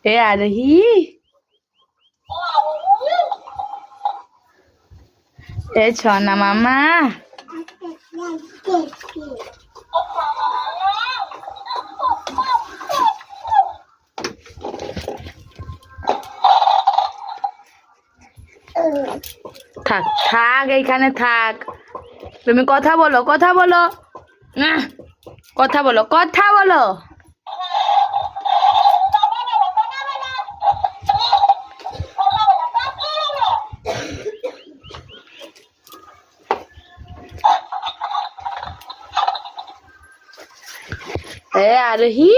এ আরহি এ Sanna মামা থাক থাক এইখানে থাক তুমি কথা বলো কথা বলো কথা বলো কথা বলো এ আরহি